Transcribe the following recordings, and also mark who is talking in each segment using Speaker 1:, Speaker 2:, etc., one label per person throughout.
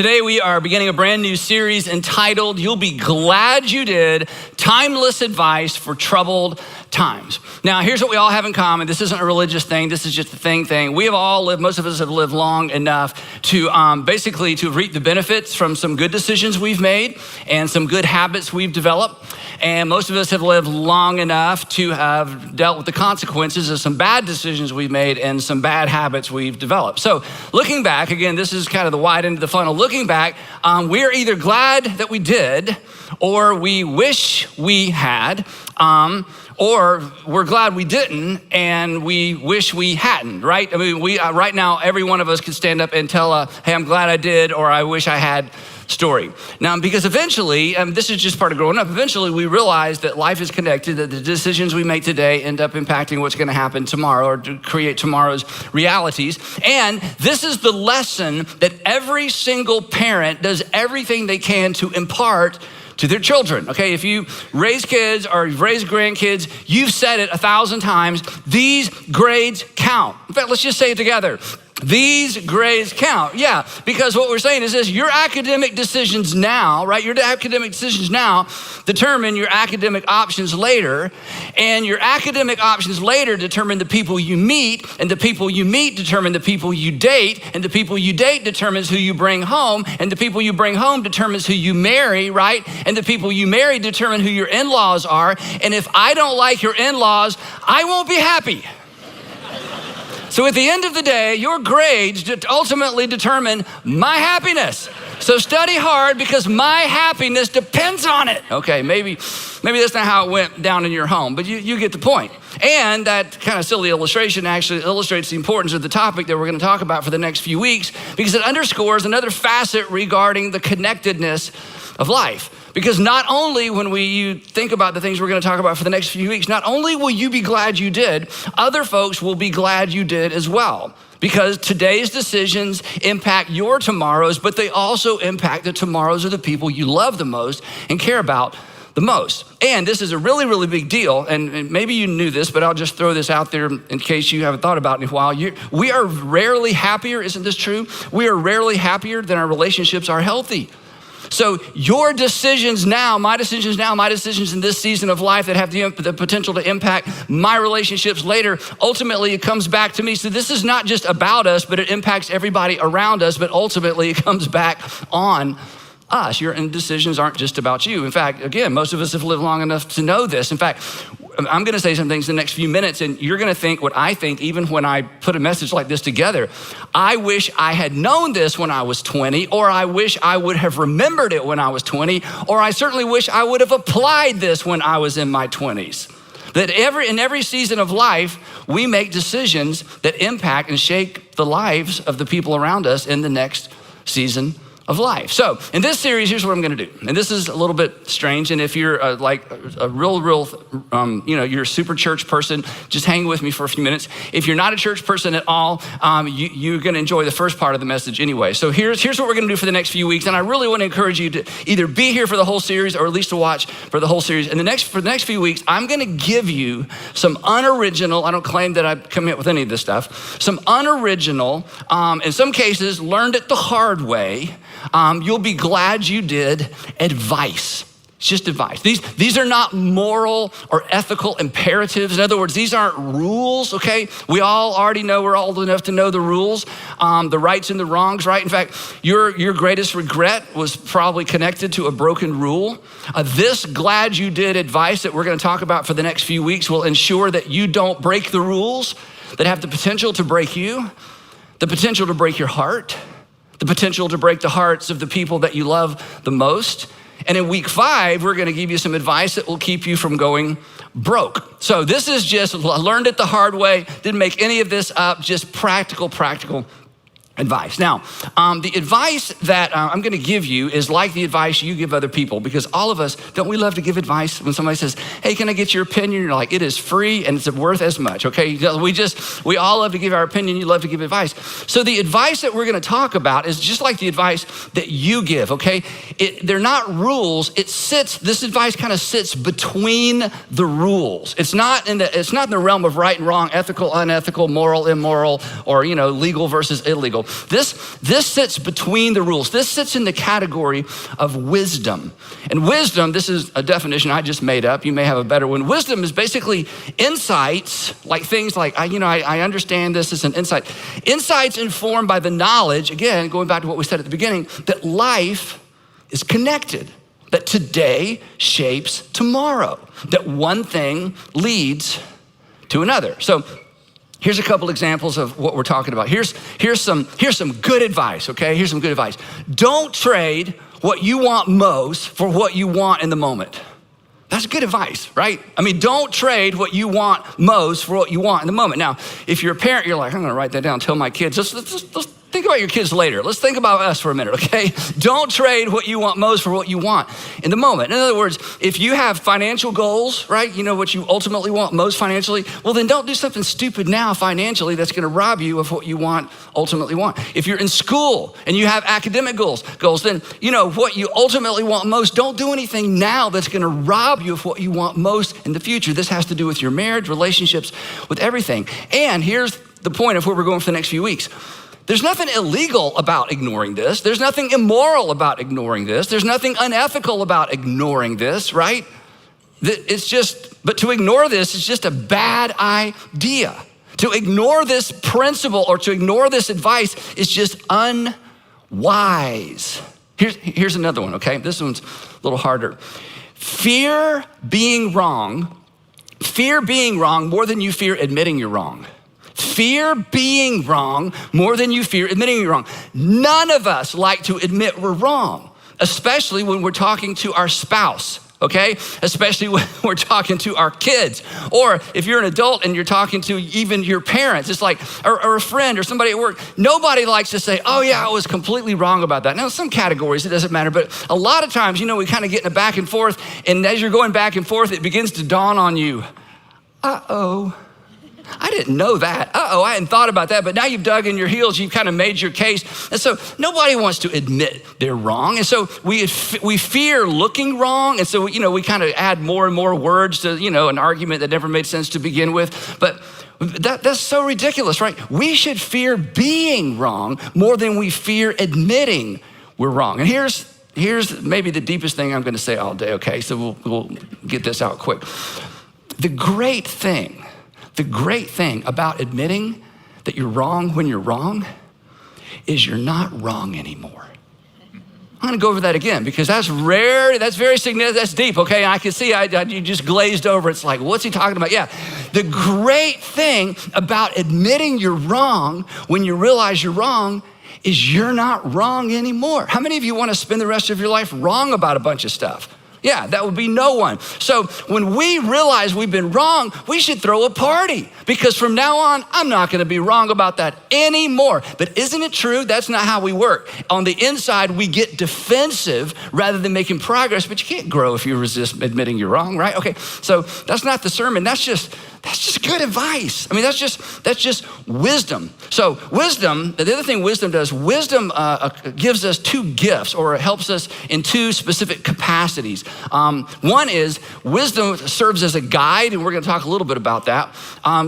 Speaker 1: Today we are beginning a brand new series entitled, You'll Be Glad You Did, Timeless Advice for Troubled Times. Now, here's what we all have in common. This isn't a religious thing. This is just a thing. We have all lived, most of us have lived long enough to basically to reap the benefits from some good decisions we've made and some good habits we've developed. And most of us have lived long enough to have dealt with the consequences of some bad decisions we've made and some bad habits we've developed. So looking back, again, this is kind of the wide end of the funnel. Looking back, we're either glad that we did, or we wish we had, or we're glad we didn't and we wish we hadn't, right? I mean, we right now, every one of us could stand up and tell hey, I'm glad I did, or I wish I had story. Now, because eventually, this is just part of growing up, eventually we realize that life is connected, that the decisions we make today end up impacting what's gonna happen tomorrow or to create tomorrow's realities. And this is the lesson that every single parent does everything they can to impart to their children, okay? If you raise kids or you've raised grandkids, you've said it 1,000 times, these grades count. In fact, let's just say it together. These grades count. Yeah, because what we're saying is this, your academic decisions now, right? Your academic decisions now determine your academic options later, and your academic options later determine the people you meet, and the people you meet determine the people you date, and the people you date determines who you bring home, and the people you bring home determines who you marry, right? And the people you marry determine who your in-laws are, and if I don't like your in-laws, I won't be happy. So at the end of the day, your grades ultimately determine my happiness. So study hard because my happiness depends on it. Okay, maybe that's not how it went down in your home, but you get the point. And that kind of silly illustration actually illustrates the importance of the topic that we're going to talk about for the next few weeks, because it underscores another facet regarding the connectedness of life. Because not only when you think about the things we're gonna talk about for the next few weeks, not only will you be glad you did, other folks will be glad you did as well. Because today's decisions impact your tomorrows, but they also impact the tomorrows of the people you love the most and care about the most. And this is a really, really big deal. And maybe you knew this, but I'll just throw this out there in case you haven't thought about it in a while. We are rarely happier, isn't this true? We are rarely happier than our relationships are healthy. So your decisions now, my decisions in this season of life that have the potential to impact my relationships later, ultimately it comes back to me. So this is not just about us, but it impacts everybody around us, but ultimately it comes back on us. Your decisions aren't just about you. In fact, again, most of us have lived long enough to know this. In fact, I'm gonna say some things in the next few minutes and you're gonna think what I think even when I put a message like this together. I wish I had known this when I was 20, or I wish I would have remembered it when I was 20, or I certainly wish I would have applied this when I was in my 20s. That in every season of life, we make decisions that impact and shape the lives of the people around us in the next season of life. So in this series, here's what I'm gonna do. And this is a little bit strange. And if you're like a real, you're a super church person, just hang with me for a few minutes. If you're not a church person at all, you're gonna enjoy the first part of the message anyway. So here's what we're gonna do for the next few weeks. And I really wanna encourage you to either be here for the whole series or at least to watch for the whole series. And for the next few weeks, I'm gonna give you some unoriginal, I don't claim that I come up with any of this stuff, some unoriginal, in some cases, learned it the hard way, you'll be glad you did advice. It's just advice. These are not moral or ethical imperatives. In other words, these aren't rules, okay? We all already know, we're old enough to know the rules, the rights and the wrongs, right? In fact, your greatest regret was probably connected to a broken rule. This glad you did advice that we're gonna talk about for the next few weeks will ensure that you don't break the rules that have the potential to break you, the potential to break your heart, the potential to break the hearts of the people that you love the most. And in week 5, we're gonna give you some advice that will keep you from going broke. So this is just, learned it the hard way, didn't make any of this up, just practical advice. Now, the advice that I'm gonna give you is like the advice you give other people, because all of us, don't we love to give advice? When somebody says, hey, can I get your opinion? You're like, it is free and it's worth as much, okay? We all love to give our opinion, you love to give advice. So the advice that we're gonna talk about is just like the advice that you give, okay? They're not rules, this advice kind of sits between the rules. It's not in the realm of right and wrong, ethical, unethical, moral, immoral, or legal versus illegal. This sits between the rules. This sits in the category of wisdom. And wisdom, this is a definition I just made up. You may have a better one. Wisdom is basically insights, like things like, I understand this as an insight. Insights informed by the knowledge, again, going back to what we said at the beginning, that life is connected, that today shapes tomorrow, that one thing leads to another. So here's a couple examples of what we're talking about. Here's some good advice, okay? Here's some good advice. Don't trade what you want most for what you want in the moment. That's good advice, right? I mean, don't trade what you want most for what you want in the moment. Now, if you're a parent, you're like, I'm gonna write that down, tell my kids, let's think about your kids later. Let's think about us for a minute, okay? Don't trade what you want most for what you want in the moment. In other words, if you have financial goals, right? You know what you ultimately want most financially, well then don't do something stupid now financially that's gonna rob you of what you ultimately want. If you're in school and you have academic goals, then you know what you ultimately want most, don't do anything now that's gonna rob you of what you want most in the future. This has to do with your marriage, relationships, with everything. And here's the point of where we're going for the next few weeks. There's nothing illegal about ignoring this. There's nothing immoral about ignoring this. There's nothing unethical about ignoring this, right? But to ignore this is just a bad idea. To ignore this principle or to ignore this advice is just unwise. Here's another one, okay? This one's a little harder. Fear being wrong more than you fear admitting you're wrong. Fear being wrong more than you fear admitting you're wrong. None of us like to admit we're wrong, especially when we're talking to our spouse, okay? Especially when we're talking to our kids. Or if you're an adult and you're talking to even your parents, it's like, or a friend or somebody at work, nobody likes to say, oh yeah, I was completely wrong about that. Now, some categories, it doesn't matter, but a lot of times, we kind of get in a back and forth, and as you're going back and forth, it begins to dawn on you, uh-oh. I didn't know that. I hadn't thought about that, but now you've dug in your heels, you've kind of made your case. And so nobody wants to admit they're wrong. And so we fear looking wrong. And so, we kind of add more and more words to, an argument that never made sense to begin with. But that's so ridiculous, right? We should fear being wrong more than we fear admitting we're wrong. And here's maybe the deepest thing I'm going to say all day, okay? So we'll get this out quick. The great thing about admitting that you're wrong when you're wrong is you're not wrong anymore. I'm gonna go over that again because that's rare, that's very significant, that's deep, okay? And I can see you just glazed over. It's like, what's he talking about? Yeah, the great thing about admitting you're wrong when you realize you're wrong is you're not wrong anymore. How many of you wanna spend the rest of your life wrong about a bunch of stuff? Yeah, that would be no one. So when we realize we've been wrong, we should throw a party because from now on, I'm not gonna be wrong about that anymore. But isn't it true? That's not how we work. On the inside, we get defensive rather than making progress, but you can't grow if you resist admitting you're wrong, right? Okay, so that's not the sermon. That's just good advice. I mean, that's just wisdom. So wisdom, the other thing wisdom does, wisdom gives us two gifts or it helps us in two specific capacities. One is wisdom serves as a guide, and we're gonna talk a little bit about that.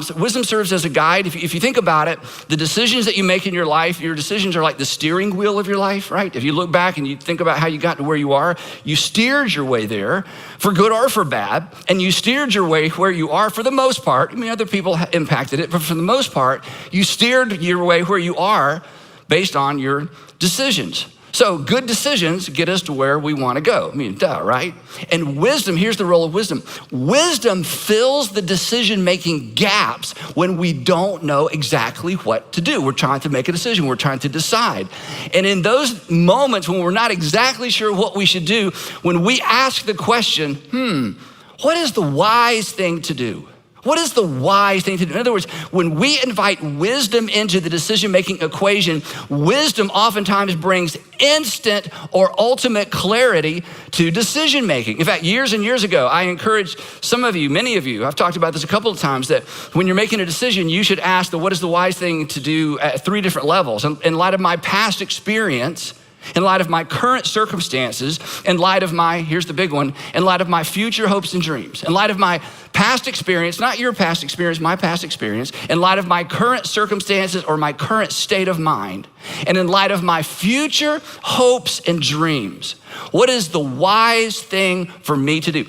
Speaker 1: So wisdom serves as a guide. If you think about it, the decisions that you make in your life, your decisions are like the steering wheel of your life, right? If you look back and you think about how you got to where you are, you steered your way there for good or for bad, and you steered your way where you are for the most part. I mean, other people impacted it, but for the most part, you steered your way where you are based on your decisions. So good decisions get us to where we want to go. I mean, duh, right? And wisdom, here's the role of wisdom. Wisdom fills the decision-making gaps when we don't know exactly what to do. We're trying to make a decision. We're trying to decide. And in those moments when we're not exactly sure what we should do, when we ask the question, what is the wise thing to do? What is the wise thing to do? In other words, when we invite wisdom into the decision-making equation, wisdom oftentimes brings instant or ultimate clarity to decision-making. In fact, years and years ago, I encouraged some of you, many of you, I've talked about this a couple of times, that when you're making a decision, you should ask what is the wise thing to do at 3 different levels. In light of my past experience, in light of my current circumstances, in light of here's the big one, in light of my future hopes and dreams, in light of my past experience, not your past experience, my past experience, in light of my current circumstances or my current state of mind, and in light of my future hopes and dreams, what is the wise thing for me to do?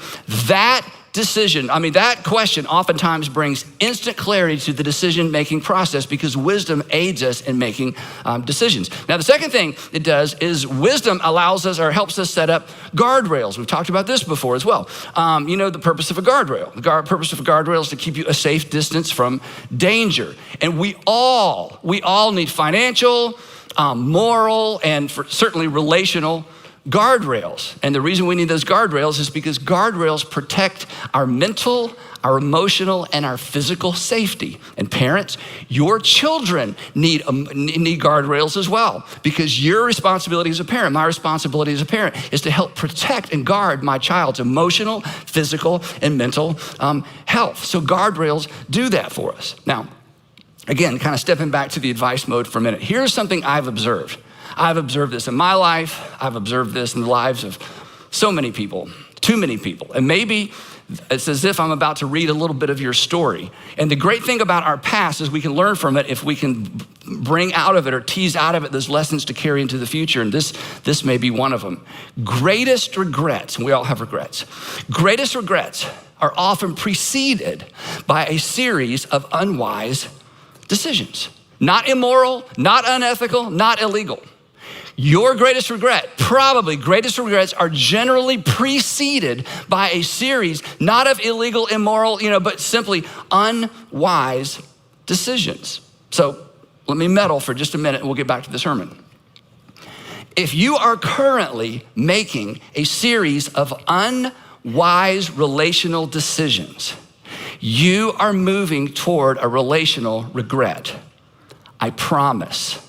Speaker 1: That decision, that question oftentimes brings instant clarity to the decision-making process because wisdom aids us in making decisions. Now, the second thing it does is wisdom allows us or helps us set up guardrails. We've talked about this before as well. The purpose of a guardrail. The purpose of a guardrail is to keep you a safe distance from danger. And we all need financial, moral, and certainly relational guardrails. And the reason we need those guardrails is because guardrails protect our mental, our emotional, and our physical safety. And parents, your children need guardrails as well, because your responsibility as a parent, my responsibility as a parent, is to help protect and guard my child's emotional, physical, and mental health. So guardrails do that for us. Now, again, kind of stepping back to the advice mode for a minute. Here's something I've observed. I've observed this in my life. I've observed this in the lives of so many people, too many people. And maybe it's as if I'm about to read a little bit of your story. And the great thing about our past is we can learn from it if we can bring out of it or tease out of it those lessons to carry into the future. And this may be one of them. Greatest regrets, and we all have regrets. Greatest regrets are often preceded by a series of unwise decisions. Not immoral, not unethical, not illegal. Your greatest regrets are generally preceded by a series, not of illegal, immoral, but simply unwise decisions. So let me meddle for just a minute and we'll get back to the sermon. If you are currently making a series of unwise relational decisions, you are moving toward a relational regret. I promise.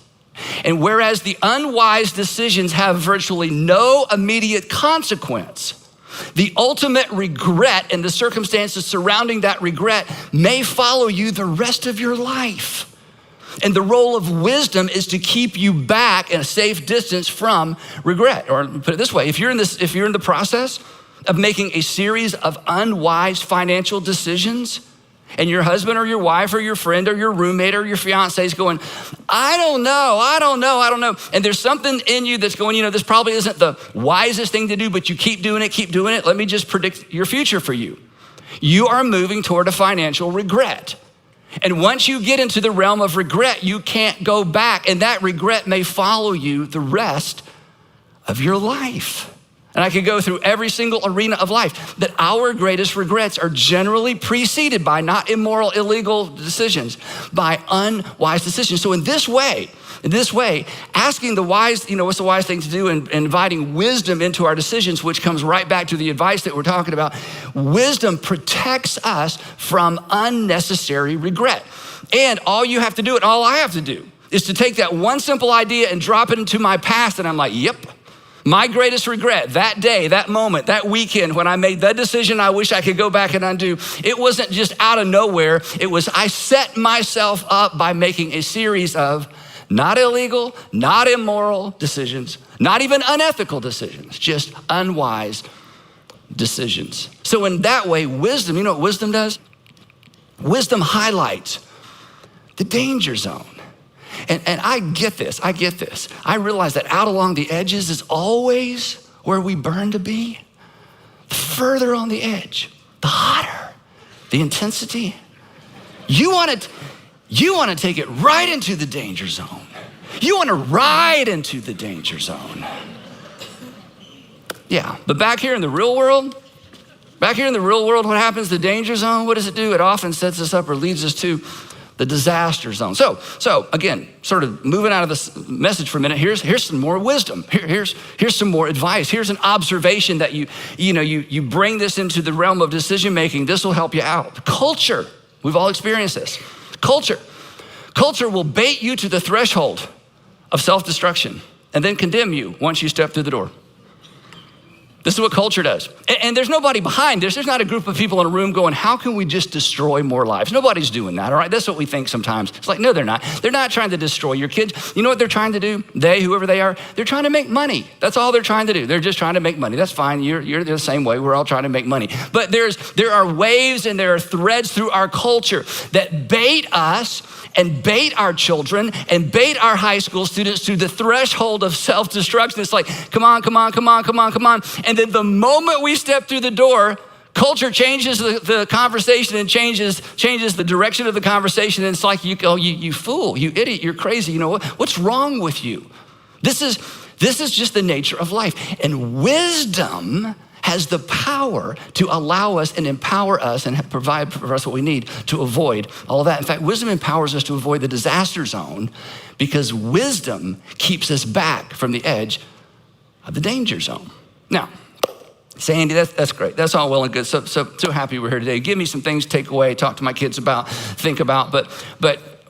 Speaker 1: And whereas the unwise decisions have virtually no immediate consequence, the ultimate regret and the circumstances surrounding that regret may follow you the rest of your life. And the role of wisdom is to keep you back in a safe distance from regret. Or put it this way, if you're in the process of making a series of unwise financial decisions, and your husband or your wife or your friend or your roommate or your fiance is going, I don't know. And there's something in you that's going, this probably isn't the wisest thing to do, but you keep doing it. Let me just predict your future for you. You are moving toward a financial regret. And once you get into the realm of regret, you can't go back. And that regret may follow you the rest of your life. And I could go through every single arena of life, that our greatest regrets are generally preceded by not immoral, illegal decisions, by unwise decisions. So in this way, asking the wise, what's the wise thing to do, and inviting wisdom into our decisions, which comes right back to the advice that we're talking about. Wisdom protects us from unnecessary regret. And all you have to do, and all I have to do, is to take that one simple idea and drop it into my past, and I'm like, yep. My greatest regret, that day, that moment, that weekend when I made that decision I wish I could go back and undo, it wasn't just out of nowhere. It was I set myself up by making a series of not illegal, not immoral decisions, not even unethical decisions, just unwise decisions. So in that way, wisdom, you know what wisdom does? Wisdom highlights the danger zone. And I get this. I realize that out along the edges is always where we burn to be. The further on the edge, the hotter, the intensity. You want to take it right into the danger zone. You want to ride into the danger zone. Yeah, but back here in the real world, what happens? The danger zone, what does it do? It often sets us up or leads us to the disaster zone. So again, sort of moving out of this message for a minute, here's some more wisdom. Here's some more advice. Here's an observation that you bring this into the realm of decision making. This will help you out. Culture, we've all experienced this. Culture will bait you to the threshold of self-destruction and then condemn you once you step through the door. This is what culture does. And there's nobody behind this. There's not a group of people in a room going, how can we just destroy more lives? Nobody's doing that, all right? That's what we think sometimes. It's like, no, they're not. They're not trying to destroy your kids. You know what they're trying to do? They, whoever they are, they're trying to make money. That's all they're trying to do. They're just trying to make money. That's fine. You're the same way. We're all trying to make money. But there are waves and there are threads through our culture that bait us and bait our children and bait our high school students to the threshold of self-destruction. It's like, come on. And then the moment we step through the door, culture changes the conversation and changes the direction of the conversation. And it's like, you fool, you idiot, you're crazy. You know what? What's wrong with you? This is just the nature of life. And wisdom has the power to allow us and empower us and provide for us what we need to avoid all of that. In fact, wisdom empowers us to avoid the disaster zone because wisdom keeps us back from the edge of the danger zone. Now, say, Andy, that's great. That's all well and good. So happy we're here today. Give me some things to take away, talk to my kids about, think about. But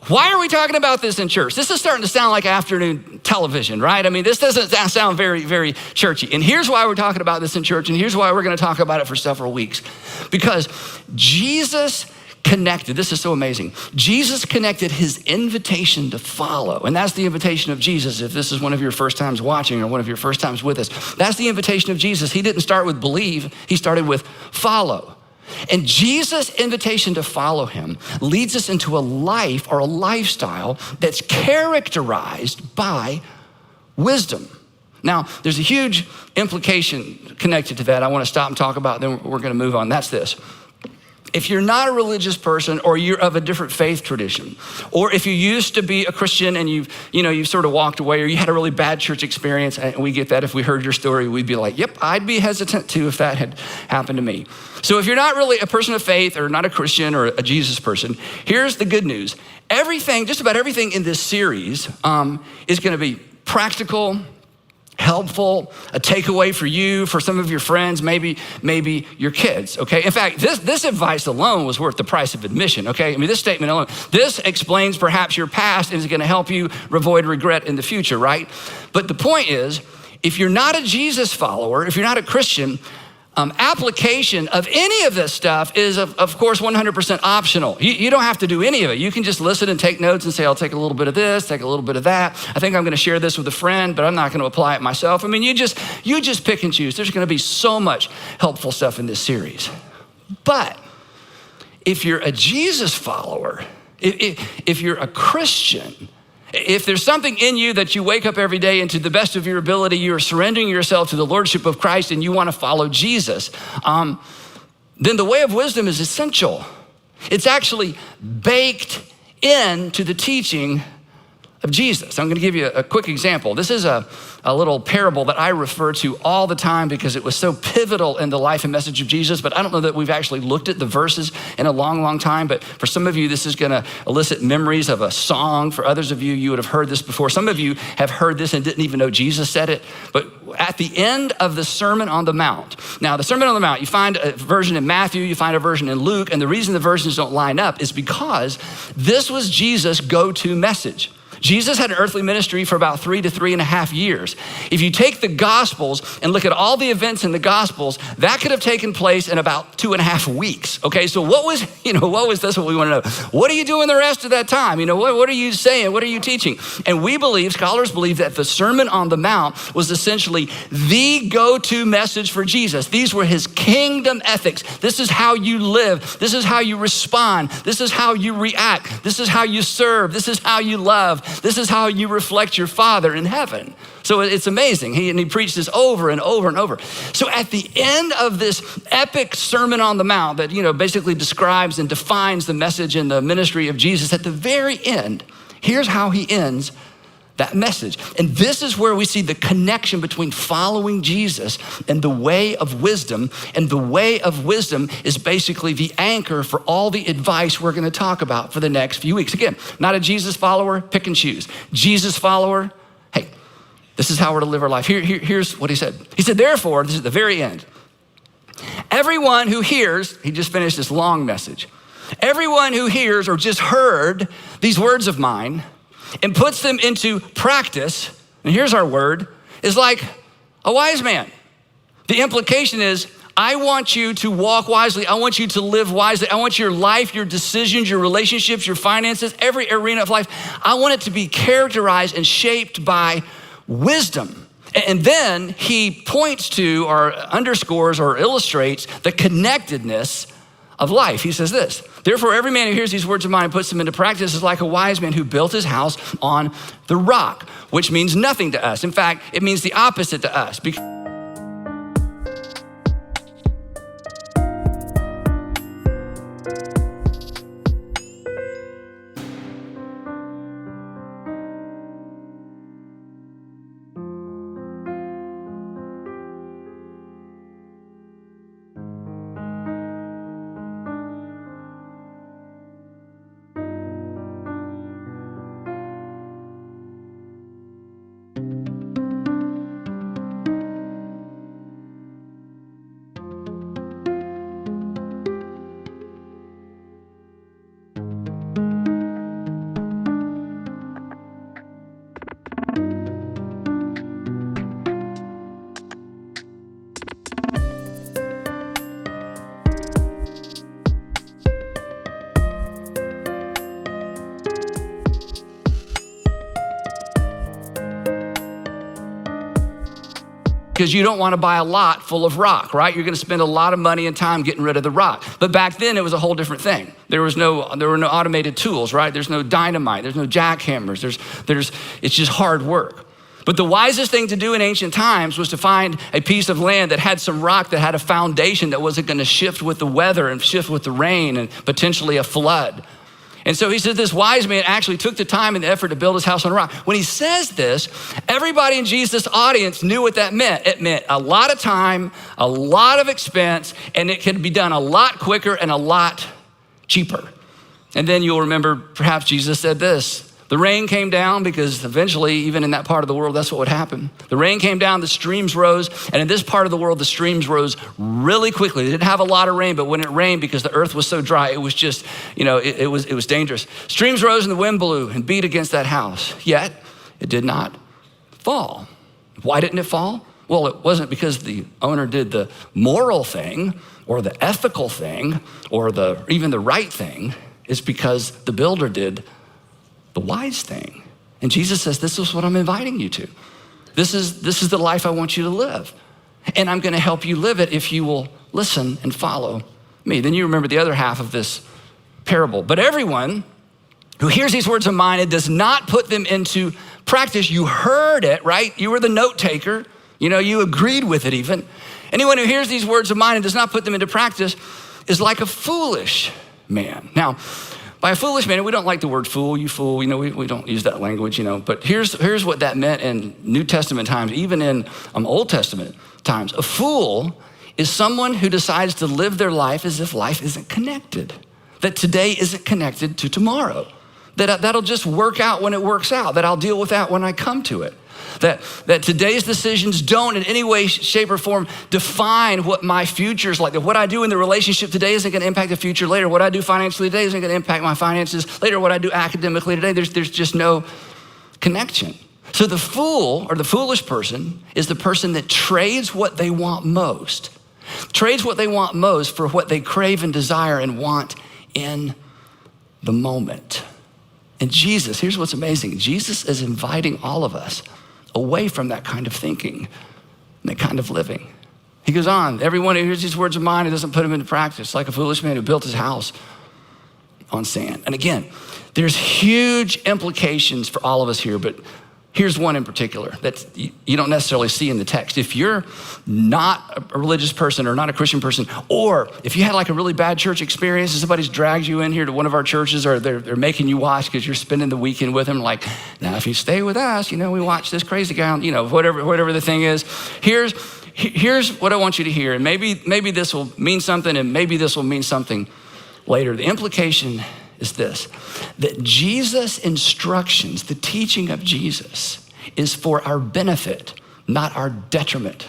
Speaker 1: why are we talking about this in church? This is starting to sound like afternoon television, right? I mean, this doesn't sound very, very churchy. And here's why we're talking about this in church, and here's why we're going to talk about it for several weeks. Because Jesus connected, this is so amazing. Jesus connected his invitation to follow. And that's the invitation of Jesus. If this is one of your first times watching or one of your first times with us, that's the invitation of Jesus. He didn't start with believe, he started with follow. And Jesus' invitation to follow him leads us into a life or a lifestyle that's characterized by wisdom. Now, there's a huge implication connected to that I want to stop and talk about, then we're going to move on. That's this. If you're not a religious person or you're of a different faith tradition, or if you used to be a Christian and you've sort of walked away, or you had a really bad church experience, and we get that. If we heard your story, we'd be like, yep, I'd be hesitant too if that had happened to me. So if you're not really a person of faith or not a Christian or a Jesus person, here's the good news. Everything, just about everything in this series is gonna be practical, helpful, a takeaway for you, for some of your friends, maybe your kids, okay? In fact, this advice alone was worth the price of admission, okay? I mean, this statement alone, this explains perhaps your past and is gonna help you avoid regret in the future, right? But the point is, if you're not a Jesus follower, if you're not a Christian, application of any of this stuff is, of course, 100% optional. You don't have to do any of it. You can just listen and take notes and say, I'll take a little bit of this, take a little bit of that. I think I'm going to share this with a friend, but I'm not going to apply it myself. I mean, you just pick and choose. There's going to be so much helpful stuff in this series. But if you're a Jesus follower, if you're a Christian, if there's something in you that you wake up every day and to the best of your ability, you are surrendering yourself to the Lordship of Christ and you want to follow Jesus, then the way of wisdom is essential. It's actually baked into the teaching of Jesus. I'm going to give you a quick example. This is a little parable that I refer to all the time because it was so pivotal in the life and message of Jesus, but I don't know that we've actually looked at the verses in a long, long time. But for some of you, this is going to elicit memories of a song. For others of you, you would have heard this before. Some of you have heard this and didn't even know Jesus said it. But at the end of the Sermon on the Mount, now the Sermon on the Mount, you find a version in Matthew, you find a version in Luke, and the reason the versions don't line up is because this was Jesus' go-to message. Jesus had an earthly ministry for about 3 to 3.5 years. If you take the Gospels and look at all the events in the Gospels, that could have taken place in about 2.5 weeks. Okay, so what was this? What we want to know. What are you doing the rest of that time? What are you saying? What are you teaching? And we believe, scholars believe, that the Sermon on the Mount was essentially the go-to message for Jesus. These were his kingdom ethics. This is how you live. This is how you respond. This is how you react. This is how you serve. This is how you love. This is how you reflect your Father in heaven. So it's amazing. He preached this over and over and over. So at the end of this epic Sermon on the Mount that, basically describes and defines the message and the ministry of Jesus, at the very end, here's how he ends that message. And this is where we see the connection between following Jesus and the way of wisdom. And the way of wisdom is basically the anchor for all the advice we're going to talk about for the next few weeks. Again, not a Jesus follower, pick and choose. Jesus follower, hey, this is how we're to live our life. Here's what he said. He said, therefore, this is the very end. Everyone who hears, he just finished this long message. Everyone who hears or just heard these words of mine and puts them into practice, and here's our word, is like a wise man The implication is, I want you to walk wisely. I want you to live wisely. I want your life, your decisions, your relationships, your finances, every arena of life. I want it to be characterized and shaped by wisdom. And then he points to or underscores or illustrates the connectedness of life. He says this, therefore, every man who hears these words of mine and puts them into practice is like a wise man who built his house on the rock, which means nothing to us. In fact, it means the opposite to us. Because you don't want to buy a lot full of rock, right? You're going to spend a lot of money and time getting rid of the rock. But back then, it was a whole different thing. There were no automated tools, right? There's no dynamite. There's no jackhammers. It's just hard work. But the wisest thing to do in ancient times was to find a piece of land that had some rock that had a foundation that wasn't going to shift with the weather and shift with the rain and potentially a flood. And so he says this wise man actually took the time and the effort to build his house on a rock. When he says this, everybody in Jesus' audience knew what that meant. It meant a lot of time, a lot of expense, and it could be done a lot quicker and a lot cheaper. And then you'll remember perhaps Jesus said this, the rain came down because eventually, even in that part of the world, that's what would happen. The rain came down, the streams rose, and in this part of the world, the streams rose really quickly. They didn't have a lot of rain, but when it rained, because the earth was so dry, it was just, it was dangerous. Streams rose and the wind blew and beat against that house, yet it did not fall. Why didn't it fall? Well, it wasn't because the owner did the moral thing or the ethical thing or even the right thing. It's because the builder did the wise thing. And Jesus says, this is what I'm inviting you to. This is the life I want you to live. And I'm gonna help you live it if you will listen and follow me. Then you remember the other half of this parable. But everyone who hears these words of mine and does not put them into practice, you heard it, right? You were the note taker. You agreed with it even. Anyone who hears these words of mine and does not put them into practice is like a foolish man. Now, by a foolish man, we don't like the word fool, you fool, we don't use that language, but here's what that meant in New Testament times, even in Old Testament times. A fool is someone who decides to live their life as if life isn't connected, that today isn't connected to tomorrow, that'll just work out when it works out, that I'll deal with that when I come to it. That today's decisions don't in any way, shape, or form define what my future is like. That what I do in the relationship today isn't gonna impact the future later. What I do financially today isn't gonna impact my finances later. What I do academically today, there's just no connection. So the fool or the foolish person is the person that trades what they want most for what they crave and desire and want in the moment. And Jesus, here's what's amazing. Jesus is inviting all of us away from that kind of thinking, that kind of living. He goes on, everyone who hears these words of mine and doesn't put them into practice, like a foolish man who built his house on sand. And again, there's huge implications for all of us here, but here's one in particular that you don't necessarily see in the text. If you're not a religious person or not a Christian person, or if you had like a really bad church experience and somebody's dragged you in here to one of our churches, or they're making you watch because you're spending the weekend with them, like, now if you stay with us, we watch this crazy guy on, whatever the thing is. Here's what I want you to hear, and maybe this will mean something, and maybe this will mean something later. The implication is this, that Jesus' instructions, the teaching of Jesus, is for our benefit, not our detriment.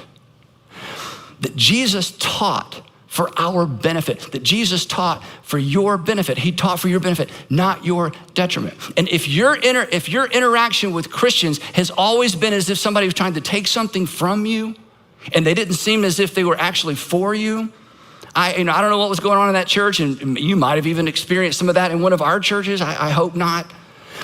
Speaker 1: That Jesus taught for our benefit, that Jesus taught for your benefit. He taught for your benefit, not your detriment. And if your interaction with Christians has always been as if somebody was trying to take something from you, and they didn't seem as if they were actually for you. I don't know what was going on in that church, and you might have even experienced some of that in one of our churches. I hope not.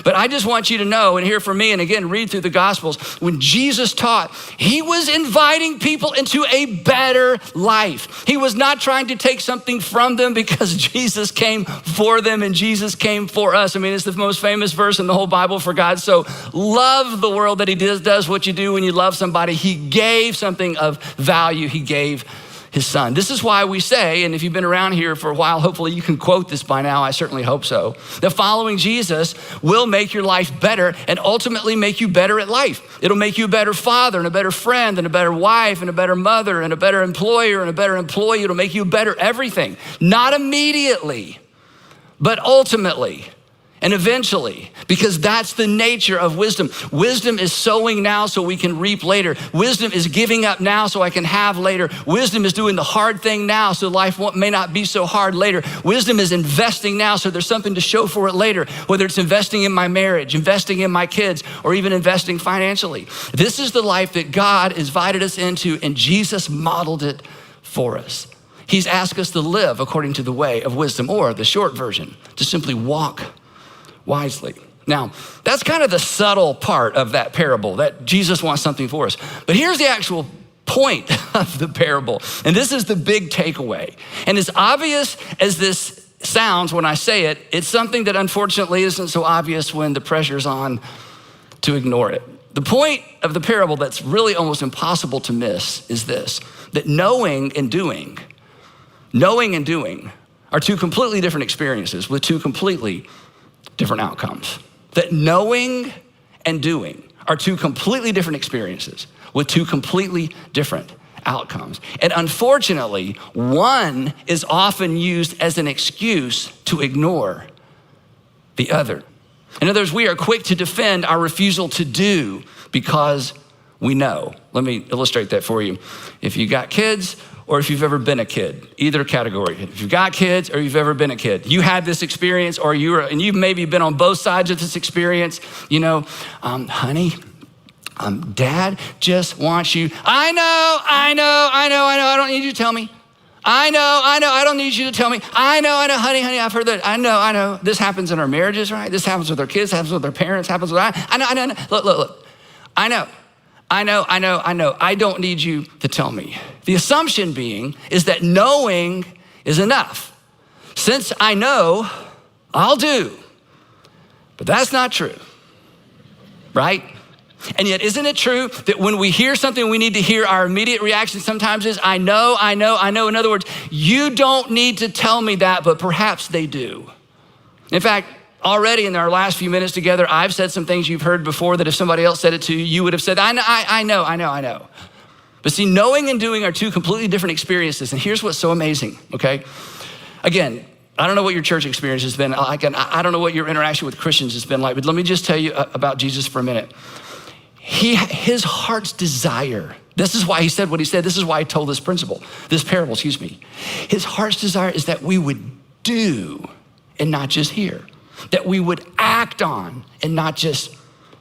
Speaker 1: But I just want you to know and hear from me, and again, read through the Gospels. When Jesus taught, he was inviting people into a better life. He was not trying to take something from them because Jesus came for them and Jesus came for us. I mean, it's the most famous verse in the whole Bible. For God so loved the world that he does what you do when you love somebody. He gave something of value. He gave his son. This is why we say, and if you've been around here for a while, hopefully you can quote this by now, I certainly hope so, that following Jesus will make your life better and ultimately make you better at life. It'll make you a better father and a better friend and a better wife and a better mother and a better employer and a better employee. It'll make you better everything. Not immediately, but ultimately. And eventually, because that's the nature of wisdom. Wisdom is sowing now so we can reap later. Wisdom is giving up now so I can have later. Wisdom is doing the hard thing now so life may not be so hard later. Wisdom is investing now so there's something to show for it later, whether it's investing in my marriage, investing in my kids, or even investing financially. This is the life that God invited us into, and Jesus modeled it for us. He's asked us to live according to the way of wisdom, or the short version, to simply walk wisely. Now, that's kind of the subtle part of that parable, that Jesus wants something for us. But here's the actual point of the parable, and this is the big takeaway. And as obvious as this sounds when I say it, it's something that unfortunately isn't so obvious when the pressure's on to ignore it. The point of the parable that's really almost impossible to miss is this, that knowing and doing are two completely different experiences with two completely different outcomes. That knowing and doing are two completely different experiences with two completely different outcomes. And unfortunately, one is often used as an excuse to ignore the other. In other words, we are quick to defend our refusal to do because we know. Let me illustrate that for you. If you got kids, or if you've ever been a kid, either category. If you've got kids or you've ever been a kid, you had this experience, or you've maybe been on both sides of this experience. Honey, dad just wants you. I know, I don't need you to tell me. I know, I don't need you to tell me. I know, honey, I've heard that. I know. This happens in our marriages, right? This happens with our kids, happens with our parents, happens with, I know. Look. I know. I don't need you to tell me. The assumption being is that knowing is enough. Since I know, I'll do. But that's not true, right? And yet, isn't it true that when we hear something we need to hear, our immediate reaction sometimes is, I know. In other words, you don't need to tell me that, but perhaps they do. In fact, already in our last few minutes together, I've said some things you've heard before that if somebody else said it to you, you would have said, I know. But see, knowing and doing are two completely different experiences. And here's what's so amazing, okay? Again, I don't know what your church experience has been like, and I don't know what your interaction with Christians has been like, but let me just tell you about Jesus for a minute. His heart's desire, this is why he said what he said, this is why he told this parable. His heart's desire is that we would do and not just hear. That we would act on and not just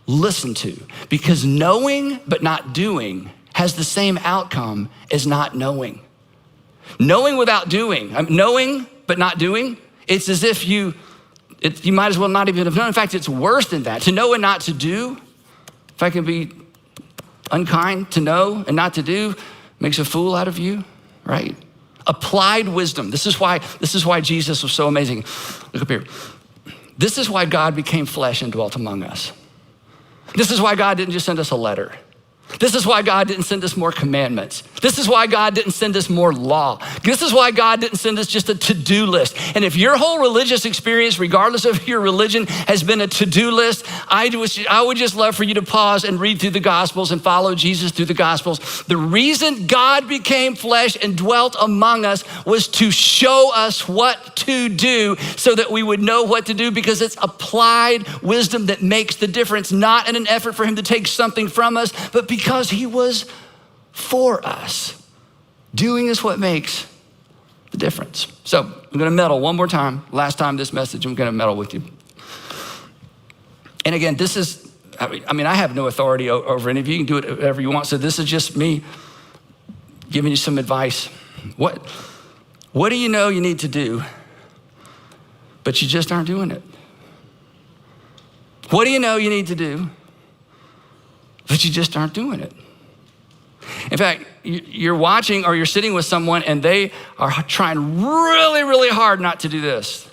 Speaker 1: listen to. Because knowing but not doing has the same outcome as not knowing. Knowing without doing, knowing but not doing, it's as if you might as well not even have known. In fact, it's worse than that. To know and not to do, if I can be unkind, to know and not to do makes a fool out of you, right? Applied wisdom. This is why Jesus was so amazing. Look up here. This is why God became flesh and dwelt among us. This is why God didn't just send us a letter. This is why God didn't send us more commandments. This is why God didn't send us more law. This is why God didn't send us just a to-do list. And if your whole religious experience, regardless of your religion, has been a to-do list, I would just love for you to pause and read through the Gospels and follow Jesus through the Gospels. The reason God became flesh and dwelt among us was to show us what to do so that we would know what to do, because it's applied wisdom that makes the difference, not in an effort for him to take something from us, but because he was for us. Doing is what makes the difference. So I'm gonna meddle one more time. Last time this message, I'm gonna meddle with you. And again, this is, I have no authority over any of you. You can do it whatever you want. So this is just me giving you some advice. What do you know you need to do, but you just aren't doing it? What do you know you need to do, but you just aren't doing it? In fact, you're watching or you're sitting with someone and they are trying really, really hard not to do this.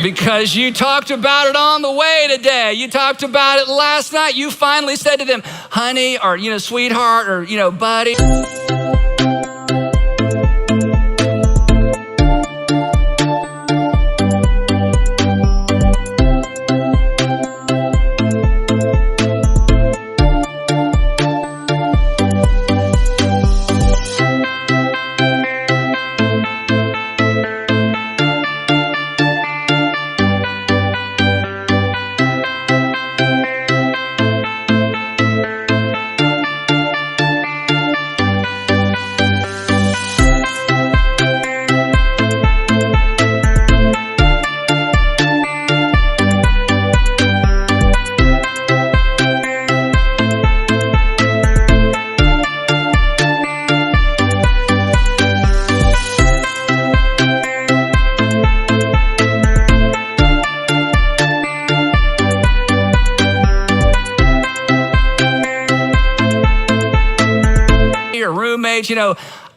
Speaker 1: Because you talked about it on the way today. You talked about it last night. You finally said to them, honey, or, sweetheart, or, buddy.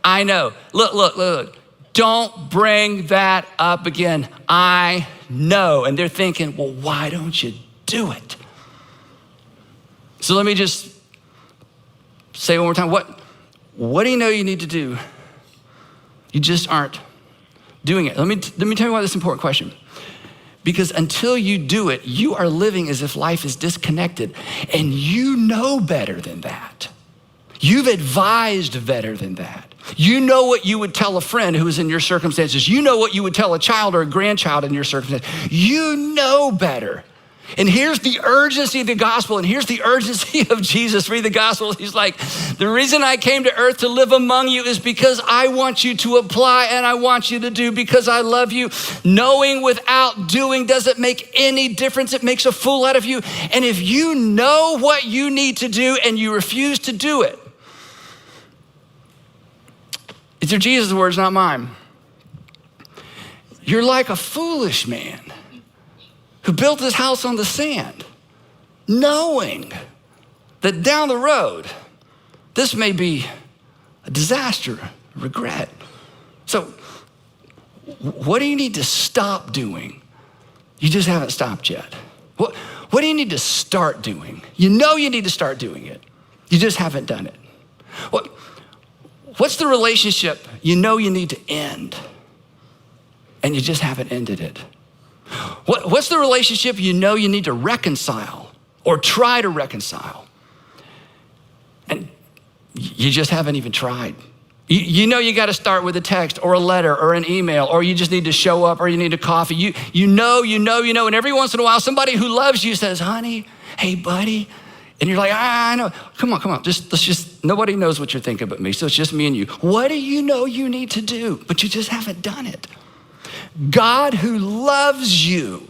Speaker 1: I know. Look. Don't bring that up again. I know. And they're thinking, well, why don't you do it? So let me just say one more time. What do you know you need to do? You just aren't doing it. Let me tell you why this is an important question. Because until you do it, you are living as if life is disconnected, and you know better than that. You've advised better than that. You know what you would tell a friend who is in your circumstances. You know what you would tell a child or a grandchild in your circumstances. You know better. And here's the urgency of the gospel, and here's the urgency of Jesus. Read the gospel. He's like, the reason I came to earth to live among you is because I want you to apply and I want you to do because I love you. Knowing without doing doesn't make any difference. It makes a fool out of you. And if you know what you need to do and you refuse to do it, these are Jesus' words, not mine. You're like a foolish man who built his house on the sand, knowing that down the road, this may be a disaster, regret. So what do you need to stop doing? You just haven't stopped yet. What do you need to start doing? You know you need to start doing it. You just haven't done it. What's the relationship you know you need to end and you just haven't ended it? What's the relationship you know you need to reconcile or try to reconcile and you just haven't even tried? You know you got to start with a text or a letter or an email, or you just need to show up, or you need a coffee. You know, and every once in a while somebody who loves you says, honey, hey buddy. And you're like, I know. Come on. Let's just, nobody knows what you're thinking but me, so it's just me and you. What do you know you need to do, but you just haven't done it? God who loves you,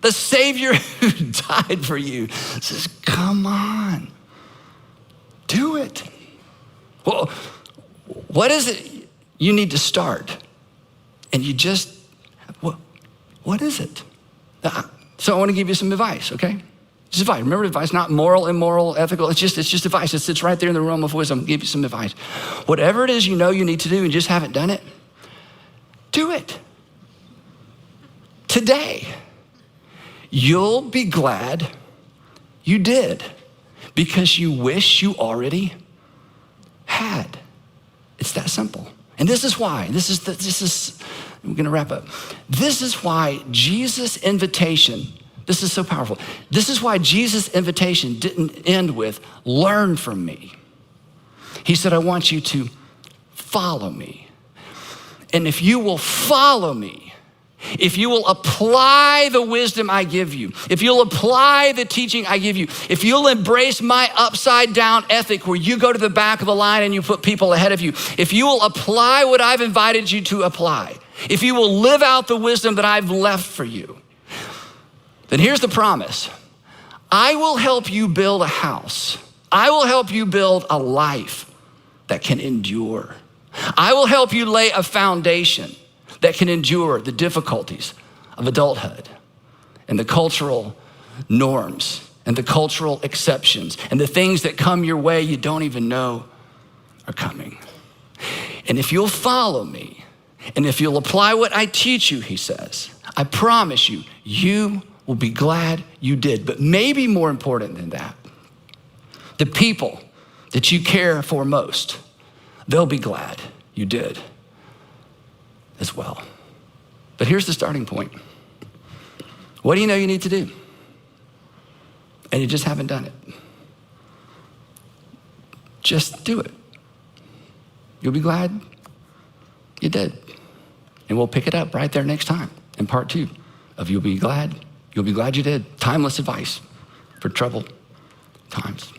Speaker 1: the Savior who died for you, says, come on, do it. Well, what is it you need to start? And you just, what is it? So I want to give you some advice, okay? Just advice. Remember, advice, not moral, immoral, ethical. It's just advice. It sits right there in the realm of wisdom. I'll give you some advice. Whatever it is you know you need to do and just haven't done it, do it. Today, you'll be glad you did because you wish you already had. It's that simple. And this is why, we're gonna wrap up. This is why Jesus' invitation, this is so powerful. This is why Jesus' invitation didn't end with, learn from me. He said, I want you to follow me. And if you will follow me, if you will apply the wisdom I give you, if you'll apply the teaching I give you, if you'll embrace my upside down ethic where you go to the back of the line and you put people ahead of you, if you will apply what I've invited you to apply, if you will live out the wisdom that I've left for you, then here's the promise. I will help you build a house. I will help you build a life that can endure. I will help you lay a foundation that can endure the difficulties of adulthood and the cultural norms and the cultural exceptions and the things that come your way you don't even know are coming. And if you'll follow me, and if you'll apply what I teach you, he says, I promise you, you will be glad you did. But maybe more important than that, the people that you care for most, they'll be glad you did as well. But here's the starting point. What do you know you need to do? And you just haven't done it. Just do it. You'll be glad you did. And we'll pick it up right there next time in part 2 of You'll be glad you did. Timeless advice for troubled times.